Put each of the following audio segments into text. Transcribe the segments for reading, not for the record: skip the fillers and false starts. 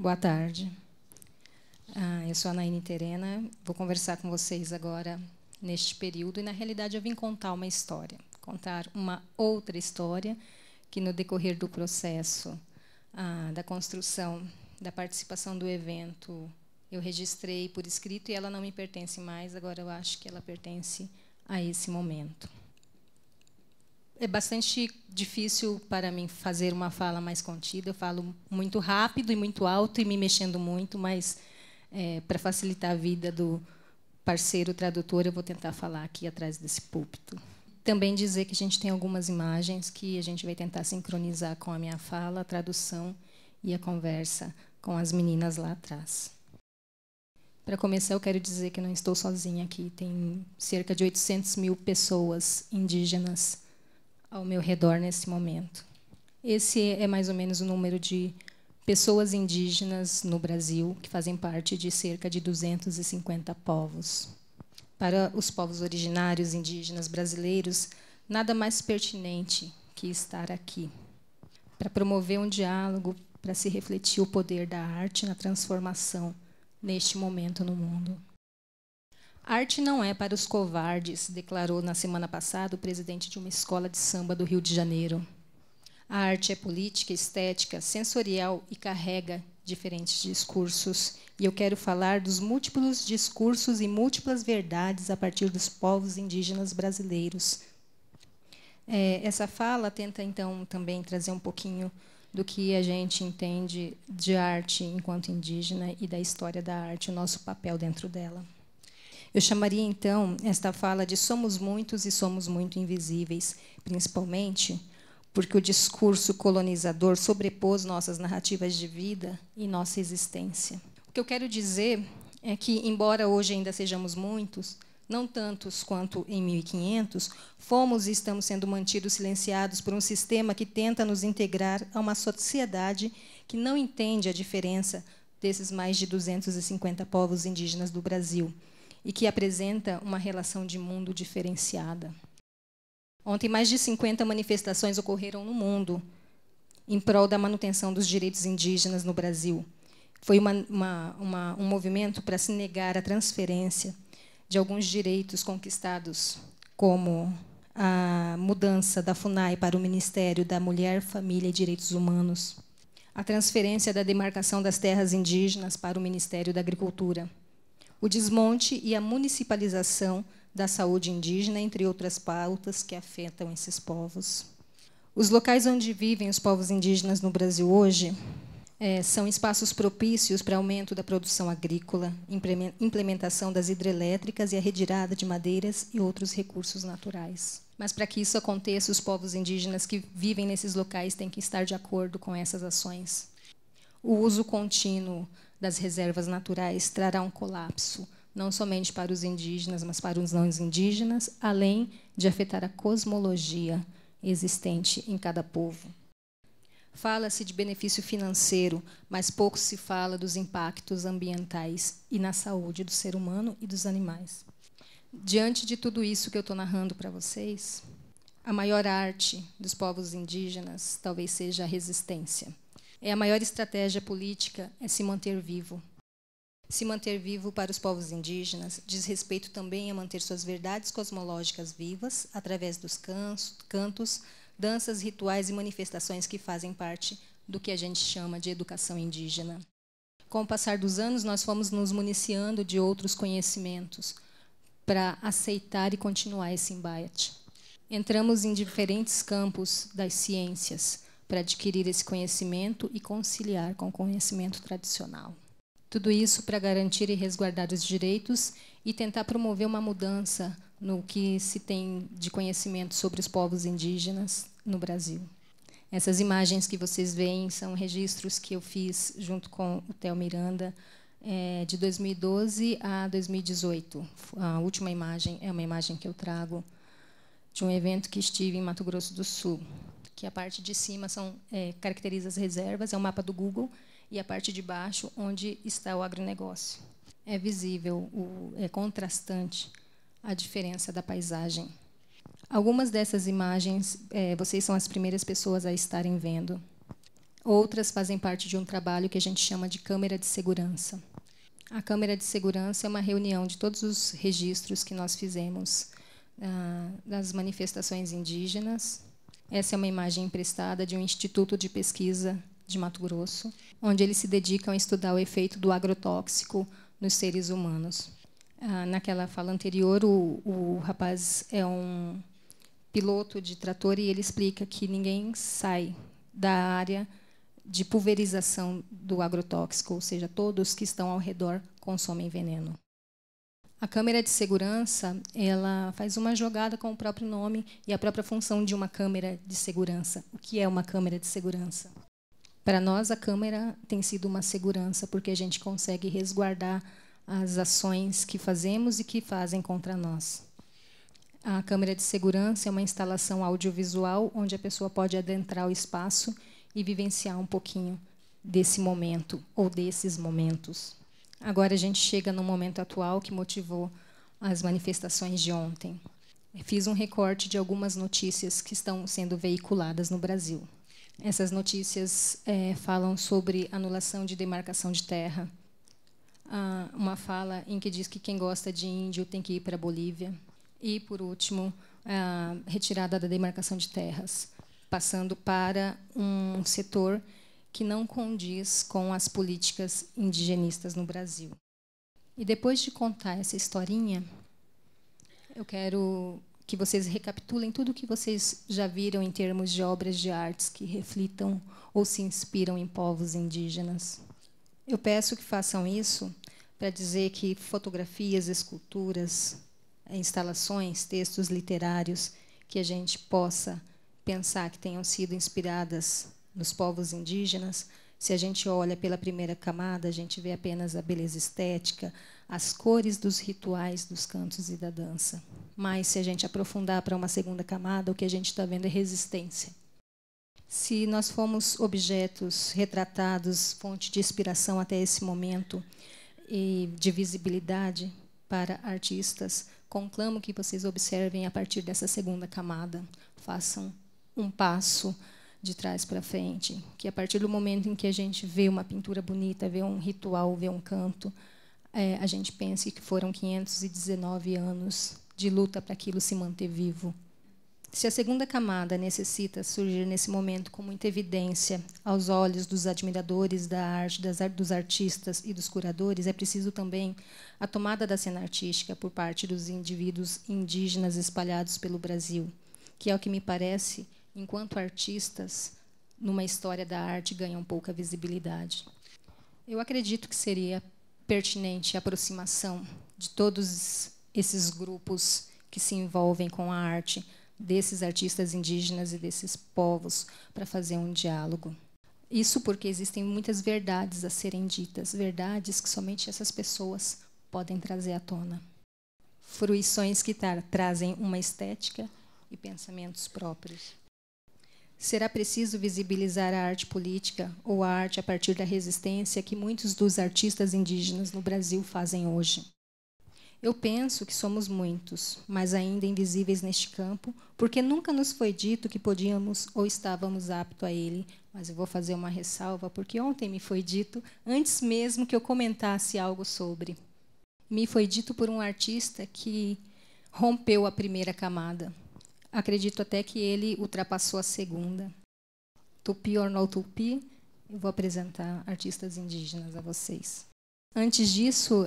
Boa tarde. Eu sou a Naine Terena, vou conversar com vocês agora neste período, e, na realidade, eu vim contar uma história, contar uma outra história que, no decorrer do processo da construção, da participação do evento, eu registrei por escrito, e ela não me pertence mais, agora eu acho que ela pertence a esse momento. É bastante difícil para mim fazer uma fala mais contida. Eu falo muito rápido e muito alto e me mexendo muito, mas, para facilitar a vida do parceiro tradutor, eu vou tentar falar aqui atrás desse púlpito. Também dizer que a gente tem algumas imagens que a gente vai tentar sincronizar com a minha fala, a tradução e a conversa com as meninas lá atrás. Para começar, eu quero dizer que não estou sozinha aqui. Tem cerca de 800 mil pessoas indígenas ao meu redor nesse momento. Esse é mais ou menos o número de pessoas indígenas no Brasil, que fazem parte de cerca de 250 povos. Para os povos originários indígenas brasileiros, nada mais pertinente que estar aqui, para promover um diálogo, para se refletir o poder da arte na transformação neste momento no mundo. Arte não é para os covardes, declarou na semana passada o presidente de uma escola de samba do Rio de Janeiro. A arte é política, estética, sensorial e carrega diferentes discursos. E eu quero falar dos múltiplos discursos e múltiplas verdades a partir dos povos indígenas brasileiros. Essa fala tenta, então, também trazer um pouquinho do que a gente entende de arte enquanto indígena e da história da arte, o nosso papel dentro dela. Eu chamaria, então, esta fala de somos muitos e somos muito invisíveis, principalmente porque o discurso colonizador sobrepôs nossas narrativas de vida e nossa existência. O que eu quero dizer é que, embora hoje ainda sejamos muitos, não tantos quanto em 1500, fomos e estamos sendo mantidos silenciados por um sistema que tenta nos integrar a uma sociedade que não entende a diferença desses mais de 250 povos indígenas do Brasil, e que apresenta uma relação de mundo diferenciada. Ontem, mais de 50 manifestações ocorreram no mundo em prol da manutenção dos direitos indígenas no Brasil. Foi um movimento para se negar a transferência de alguns direitos conquistados, como a mudança da FUNAI para o Ministério da Mulher, Família e Direitos Humanos, a transferência da demarcação das terras indígenas para o Ministério da Agricultura, o desmonte e a municipalização da saúde indígena, entre outras pautas que afetam esses povos. Os locais onde vivem os povos indígenas no Brasil hoje são espaços propícios para aumento da produção agrícola, implementação das hidrelétricas e a retirada de madeiras e outros recursos naturais. Mas, para que isso aconteça, os povos indígenas que vivem nesses locais têm que estar de acordo com essas ações. O uso contínuo das reservas naturais trará um colapso, não somente para os indígenas, mas para os não indígenas, além de afetar a cosmologia existente em cada povo. Fala-se de benefício financeiro, mas pouco se fala dos impactos ambientais e na saúde do ser humano e dos animais. Diante de tudo isso que eu estou narrando para vocês, a maior arte dos povos indígenas talvez seja a resistência. A maior estratégia política é se manter vivo. Se manter vivo para os povos indígenas diz respeito também a manter suas verdades cosmológicas vivas através dos cantos, danças, rituais e manifestações que fazem parte do que a gente chama de educação indígena. Com o passar dos anos, nós fomos nos municiando de outros conhecimentos para aceitar e continuar esse embate. Entramos em diferentes campos das ciências para adquirir esse conhecimento e conciliar com o conhecimento tradicional. Tudo isso para garantir e resguardar os direitos e tentar promover uma mudança no que se tem de conhecimento sobre os povos indígenas no Brasil. Essas imagens que vocês veem são registros que eu fiz junto com o Theo Miranda de 2012 a 2018. A última imagem é uma imagem que eu trago de um evento que estive em Mato Grosso do Sul, que a parte de cima caracteriza as reservas, é o mapa do Google, e a parte de baixo, onde está o agronegócio. É visível, é contrastante a diferença da paisagem. Algumas dessas imagens, vocês são as primeiras pessoas a estarem vendo. Outras fazem parte de um trabalho que a gente chama de câmara de segurança. A câmara de segurança é uma reunião de todos os registros que nós fizemos das manifestações indígenas. Essa é uma imagem emprestada de um instituto de pesquisa de Mato Grosso, onde eles se dedicam a estudar o efeito do agrotóxico nos seres humanos. Naquela fala anterior, o rapaz é um piloto de trator e ele explica que ninguém sai da área de pulverização do agrotóxico, ou seja, todos que estão ao redor consomem veneno. A câmara de segurança, ela faz uma jogada com o próprio nome e a própria função de uma câmara de segurança. O que é uma câmara de segurança? Para nós, a câmara tem sido uma segurança, porque a gente consegue resguardar as ações que fazemos e que fazem contra nós. A câmara de segurança é uma instalação audiovisual onde a pessoa pode adentrar o espaço e vivenciar um pouquinho desse momento ou desses momentos. Agora a gente chega no momento atual que motivou as manifestações de ontem. Fiz um recorte de algumas notícias que estão sendo veiculadas no Brasil. Essas notícias falam sobre anulação de demarcação de terra. Uma fala em que diz que quem gosta de índio tem que ir para a Bolívia. E, por último, a retirada da demarcação de terras, passando para um setor que não condiz com as políticas indigenistas no Brasil. E depois de contar essa historinha, eu quero que vocês recapitulem tudo o que vocês já viram em termos de obras de artes que reflitam ou se inspiram em povos indígenas. Eu peço que façam isso para dizer que fotografias, esculturas, instalações, textos literários que a gente possa pensar que tenham sido inspiradas nos povos indígenas, se a gente olha pela primeira camada, a gente vê apenas a beleza estética, as cores dos rituais, dos cantos e da dança. Mas, se a gente aprofundar para uma segunda camada, o que a gente está vendo é resistência. Se nós fomos objetos retratados, fonte de inspiração até esse momento, e de visibilidade para artistas, conclamo que vocês observem a partir dessa segunda camada, façam um passo de trás para frente, que a partir do momento em que a gente vê uma pintura bonita, vê um ritual, vê um canto, a gente pense que foram 519 anos de luta para aquilo se manter vivo. Se a segunda camada necessita surgir nesse momento com muita evidência aos olhos dos admiradores da arte, dos artistas e dos curadores, é preciso também a tomada da cena artística por parte dos indivíduos indígenas espalhados pelo Brasil, que é o que me parece, enquanto artistas, numa história da arte, ganham pouca visibilidade. Eu acredito que seria pertinente a aproximação de todos esses grupos que se envolvem com a arte, desses artistas indígenas e desses povos, para fazer um diálogo. Isso porque existem muitas verdades a serem ditas, verdades que somente essas pessoas podem trazer à tona. Fruições que trazem uma estética e pensamentos próprios. Será preciso visibilizar a arte política ou a arte a partir da resistência que muitos dos artistas indígenas no Brasil fazem hoje. Eu penso que somos muitos, mas ainda invisíveis neste campo, porque nunca nos foi dito que podíamos ou estávamos aptos a ele. Mas eu vou fazer uma ressalva, porque ontem me foi dito, antes mesmo que eu comentasse algo sobre. Me foi dito por um artista que rompeu a primeira camada. Acredito até que ele ultrapassou a segunda. Tupi or no tupi, eu vou apresentar artistas indígenas a vocês. Antes disso,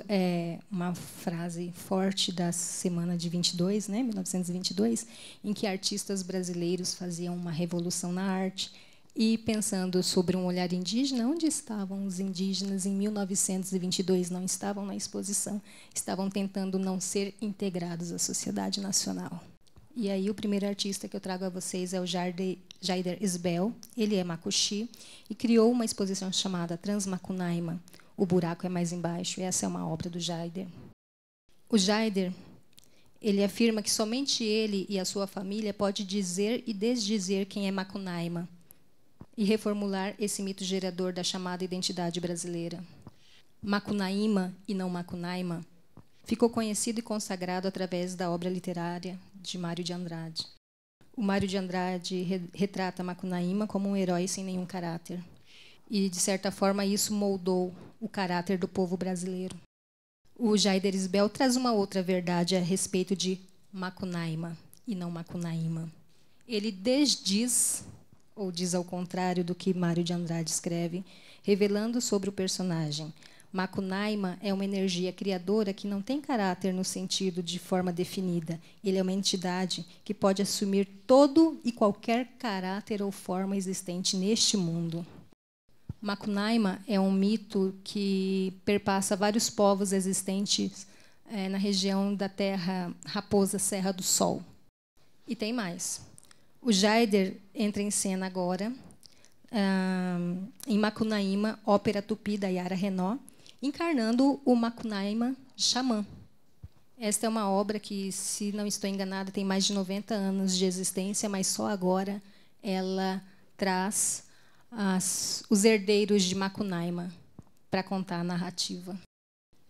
uma frase forte da semana de 22, 1922, em que artistas brasileiros faziam uma revolução na arte e, pensando sobre um olhar indígena, onde estavam os indígenas em 1922? Não estavam na exposição, estavam tentando não ser integrados à sociedade nacional. E aí o primeiro artista que eu trago a vocês é o Jaider Isbel. Ele é macuxi e criou uma exposição chamada Transmacunaíma. O buraco é mais embaixo. Essa é uma obra do Jaider. O Jaider, ele afirma que somente ele e a sua família pode dizer e desdizer quem é Macunaíma e reformular esse mito gerador da chamada identidade brasileira. Macunaíma e não Macunaíma ficou conhecido e consagrado através da obra literária de Mário de Andrade. O Mário de Andrade retrata Macunaíma como um herói sem nenhum caráter. E, de certa forma, isso moldou o caráter do povo brasileiro. O Jaider Isbell traz uma outra verdade a respeito de Macunaíma e não Macunaíma. Ele desdiz, ou diz ao contrário do que Mário de Andrade escreve, revelando sobre o personagem. Macunaíma é uma energia criadora que não tem caráter no sentido de forma definida. Ele é uma entidade que pode assumir todo e qualquer caráter ou forma existente neste mundo. Macunaíma é um mito que perpassa vários povos existentes na região da terra Raposa Serra do Sol. E tem mais. O Jaider entra em cena agora em Macunaíma, ópera tupi da Yara Renaud, encarnando o Macunaíma xamã. Esta é uma obra que, se não estou enganada, tem mais de 90 anos de existência, mas só agora ela traz os herdeiros de Macunaíma para contar a narrativa.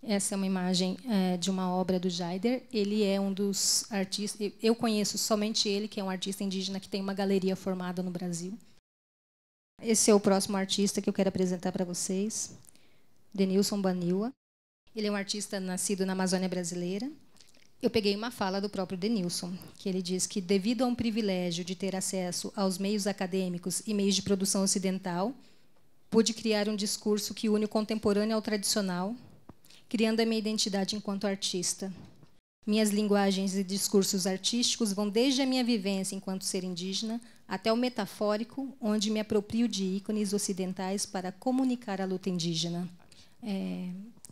Essa é uma imagem de uma obra do Jaider. Ele é um dos artistas... Eu conheço somente ele, que é um artista indígena que tem uma galeria formada no Brasil. Esse é o próximo artista que eu quero apresentar para vocês, Denilson Baniwa. Ele é um artista nascido na Amazônia brasileira. Eu peguei uma fala do próprio Denilson, que ele diz que, devido a um privilégio de ter acesso aos meios acadêmicos e meios de produção ocidental, pude criar um discurso que une o contemporâneo ao tradicional, criando a minha identidade enquanto artista. Minhas linguagens e discursos artísticos vão desde a minha vivência enquanto ser indígena até o metafórico, onde me aproprio de ícones ocidentais para comunicar a luta indígena.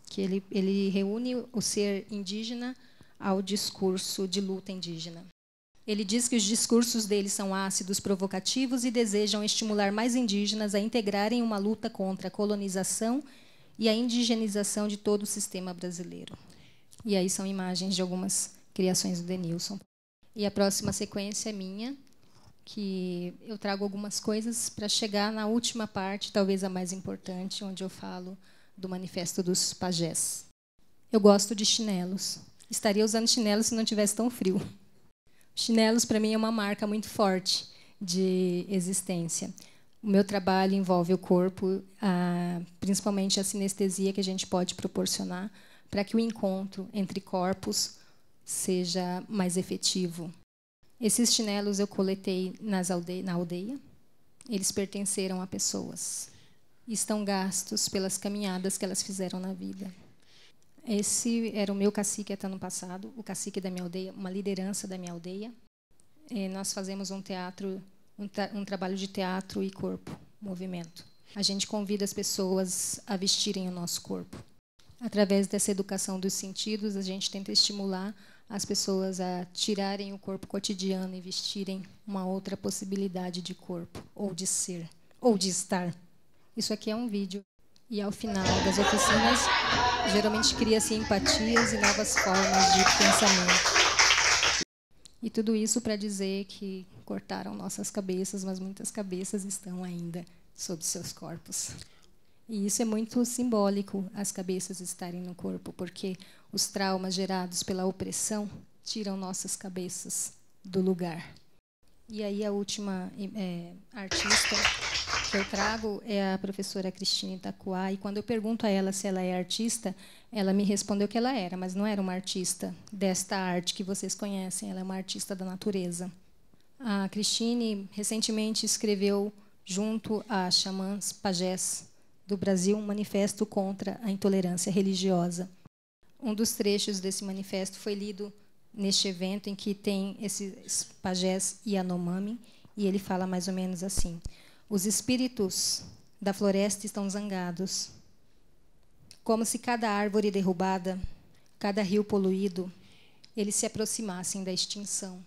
Que ele reúne o ser indígena ao discurso de luta indígena. Ele diz que os discursos dele são ácidos, provocativos e desejam estimular mais indígenas a integrarem uma luta contra a colonização e a indigenização de todo o sistema brasileiro. E aí são imagens de algumas criações do Denilson. E a próxima sequência é minha, que eu trago algumas coisas para chegar na última parte, talvez a mais importante, onde eu falo do Manifesto dos Pajés. Eu gosto de chinelos. Estaria usando chinelos se não tivesse tão frio. Chinelos, para mim, é uma marca muito forte de existência. O meu trabalho envolve o corpo, principalmente a sinestesia que a gente pode proporcionar para que o encontro entre corpos seja mais efetivo. Esses chinelos eu coletei na aldeia. Eles pertenceram a pessoas. Estão gastos pelas caminhadas que elas fizeram na vida. Esse era o meu cacique até ano passado, o cacique da minha aldeia, uma liderança da minha aldeia. Nós fazemos um trabalho de teatro e corpo, movimento. A gente convida as pessoas a vestirem o nosso corpo. Através dessa educação dos sentidos, a gente tenta estimular as pessoas a tirarem o corpo cotidiano e vestirem uma outra possibilidade de corpo, ou de ser, ou de estar. Isso aqui é um vídeo. E, ao final das oficinas, geralmente cria-se empatias e novas formas de pensamento. E tudo isso para dizer que cortaram nossas cabeças, mas muitas cabeças estão ainda sob seus corpos. E isso é muito simbólico, as cabeças estarem no corpo, porque os traumas gerados pela opressão tiram nossas cabeças do lugar. E aí a última artista que eu trago é a professora Cristine Itaquá, e quando eu pergunto a ela se ela é artista, ela me respondeu que ela era, mas não era uma artista desta arte que vocês conhecem, ela é uma artista da natureza. A Cristine recentemente escreveu, junto a xamãs pajés do Brasil, um manifesto contra a intolerância religiosa. Um dos trechos desse manifesto foi lido neste evento, em que tem esses pajés Yanomami, e ele fala mais ou menos assim: os espíritos da floresta estão zangados, como se cada árvore derrubada, cada rio poluído, eles se aproximassem da extinção.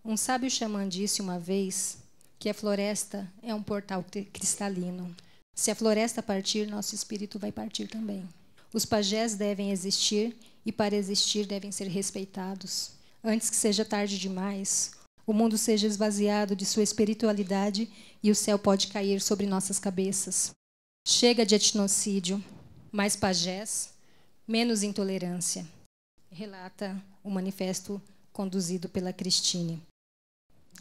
Um sábio xamã disse uma vez que a floresta é um portal cristalino. Se a floresta partir, nosso espírito vai partir também. Os pajés devem existir e, para existir, devem ser respeitados. Antes que seja tarde demais, o mundo seja esvaziado de sua espiritualidade e o céu pode cair sobre nossas cabeças. Chega de etnocídio, mais pajés, menos intolerância, relata o manifesto conduzido pela Cristine.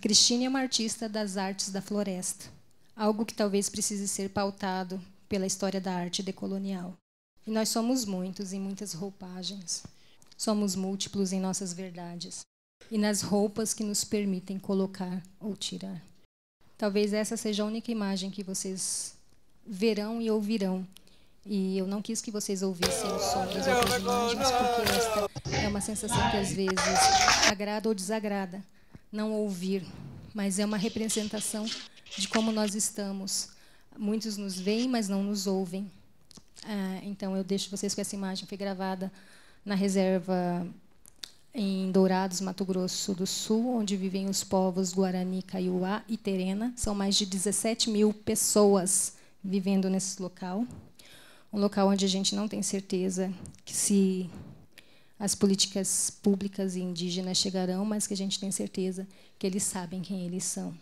Cristine é uma artista das artes da floresta. algo que talvez precise ser pautado pela história da arte decolonial. E nós somos muitos em muitas roupagens. Somos múltiplos em nossas verdades e nas roupas que nos permitem colocar ou tirar. Talvez essa seja a única imagem que vocês verão e ouvirão. E eu não quis que vocês ouvissem o som das outras imagens, porque esta é uma sensação que às vezes agrada ou desagrada, não ouvir, mas é uma representação de como nós estamos. Muitos nos veem, mas não nos ouvem. Então, eu deixo vocês com essa imagem. Foi gravada na reserva em Dourados, Mato Grosso do Sul, onde vivem os povos Guarani, Kaiowá e Terena. São mais de 17 mil pessoas vivendo nesse local. Um local onde a gente não tem certeza que se as políticas públicas e indígenas chegarão, mas que a gente tem certeza que eles sabem quem eles são.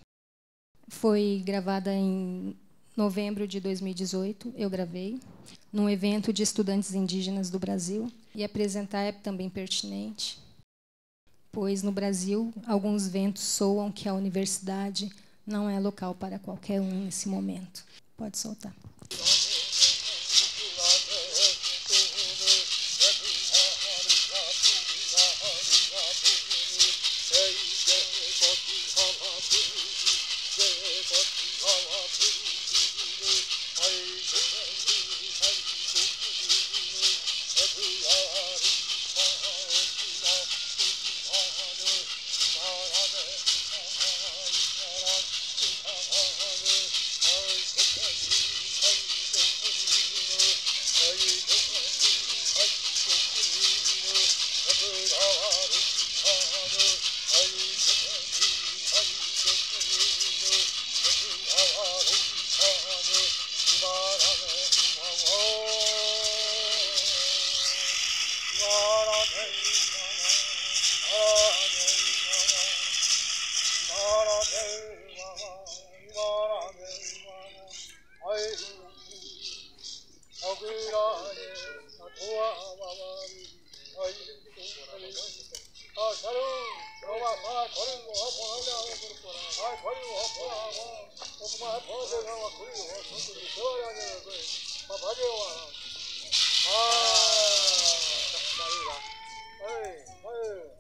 Foi gravada em novembro de 2018, eu gravei, num evento de estudantes indígenas do Brasil, e apresentar é também pertinente, pois no Brasil alguns ventos soam que a universidade não é local para qualquer um nesse momento. Pode soltar. Hey,